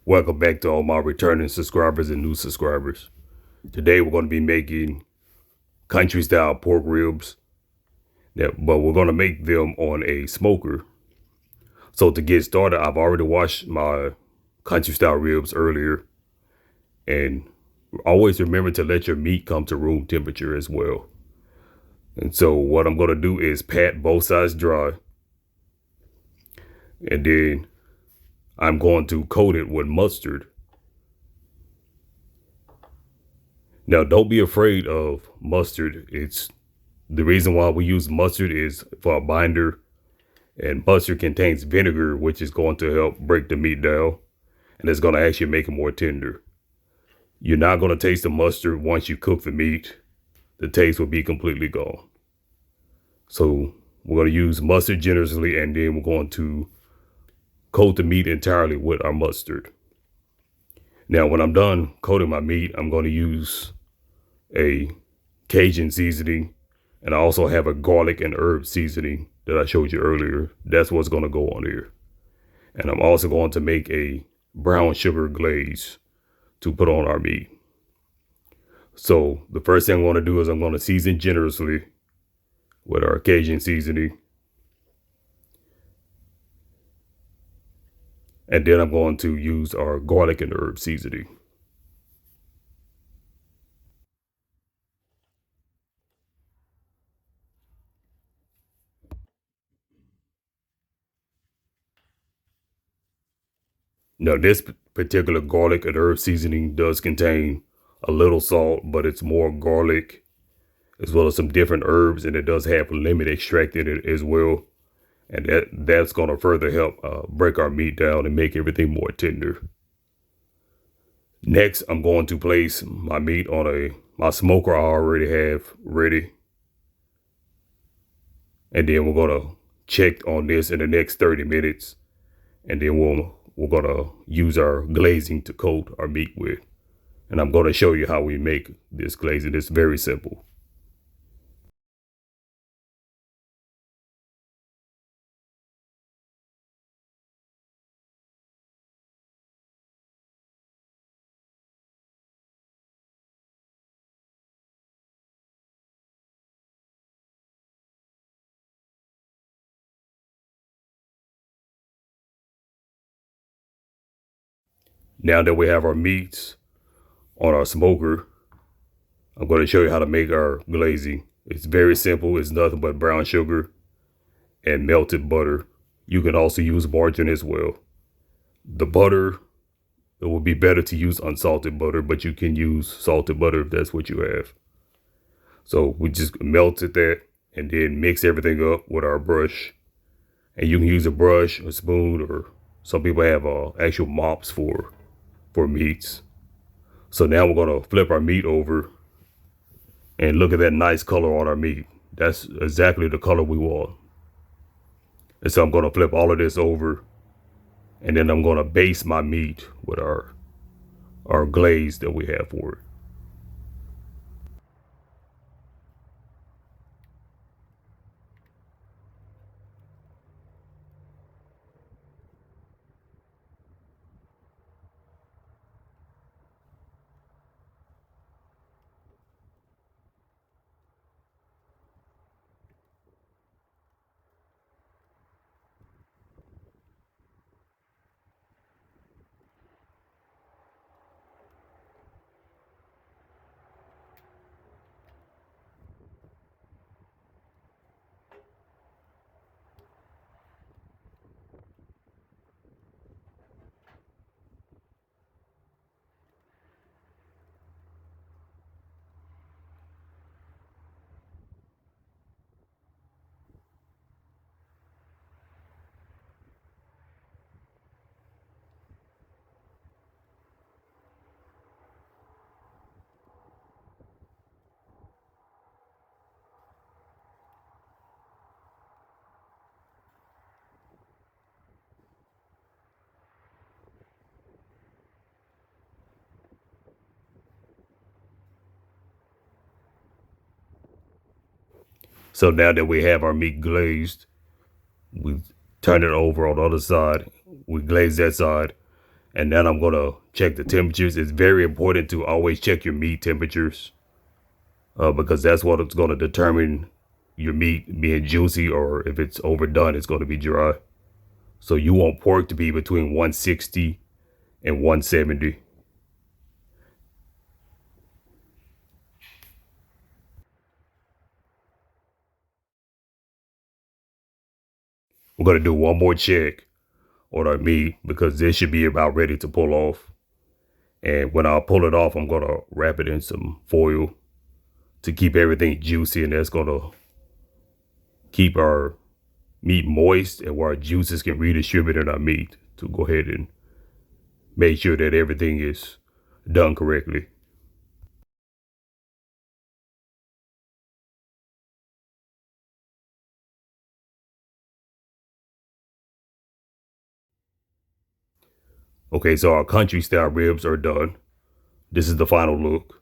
Welcome back to all my returning subscribers and new subscribers. Today we're going to be making country style pork ribs, but we're going to make them on a smoker. So to get started, I've already washed my country style ribs earlier, and always remember to let your meat come to room temperature as well. And so what I'm going to do is pat both sides dry, and then I'm going to coat it with mustard. Now, don't be afraid of mustard. It's the reason why we use mustard is for a binder, and mustard contains vinegar, which is going to help break the meat down, and it's going to actually make it more tender. You're not going to taste the mustard once you cook the meat. The taste will be completely gone. So we're going to use mustard generously, and then we're going to coat the meat entirely with our mustard. Now, when I'm done coating my meat, I'm going to use a Cajun seasoning, and I also have a garlic and herb seasoning that I showed you earlier. That's what's going to go on here. And I'm also going to make a brown sugar glaze to put on our meat. So the first thing I'm going to do is I'm going to season generously with our Cajun seasoning. And then I'm going to use our garlic and herb seasoning. Now, this particular garlic and herb seasoning does contain a little salt, but it's more garlic as well as some different herbs, and it does have lemon extract in it as well. And that's going to further help break our meat down and make everything more tender. Next, I'm going to place my meat on my smoker I already have ready. And then we're going to check on this in the next 30 minutes. And then we're going to use our glazing to coat our meat with. And I'm going to show you how we make this glazing. It's very simple. Now that we have our meats on our smoker, I'm going to show you how to make our glazing. It's very simple. It's nothing but brown sugar and melted butter. You can also use margarine as well. The butter, it would be better to use unsalted butter, but you can use salted butter if that's what you have. So we just melted that and then mix everything up with our brush. And you can use a brush, a spoon, or some people have actual mops for meats. So now we're going to flip our meat over and look at that nice color on our meat. That's exactly the color we want. And so I'm going to flip all of this over, and then I'm going to baste my meat with our glaze that we have for it. So now that we have our meat glazed, we turn it over on the other side. We glaze that side, And then I'm going to check the temperatures. It's very important to always check your meat temperatures because that's what it's going to determine your meat being juicy, or if it's overdone, it's going to be dry. So you want pork to be between 160 and 170. We're going to do one more check on our meat because this should be about ready to pull off. And when I pull it off, I'm going to wrap it in some foil to keep everything juicy, and that's going to keep our meat moist and where our juices can redistribute in our meat, to go ahead and make sure that everything is done correctly. Okay, so our country style ribs are done. This is the final look.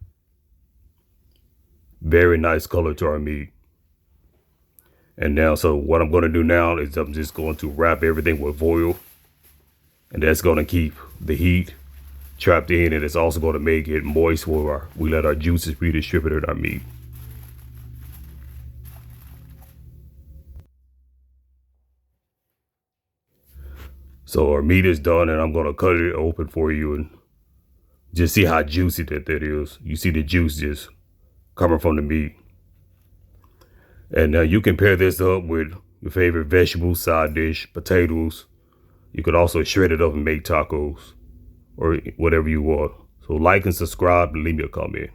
Very nice color to our meat. And now, so what I'm going to do now is I'm just going to wrap everything with foil, and that's going to keep the heat trapped in, and it's also going to make it moist where we let our juices redistribute in our meat. So our meat is done, and I'm going to cut it open for you and just see how juicy that is. You see the juice just coming from the meat. And now you can pair this up with your favorite vegetables, side dish, potatoes. You could also shred it up and make tacos or whatever you want. So like and subscribe and leave me a comment.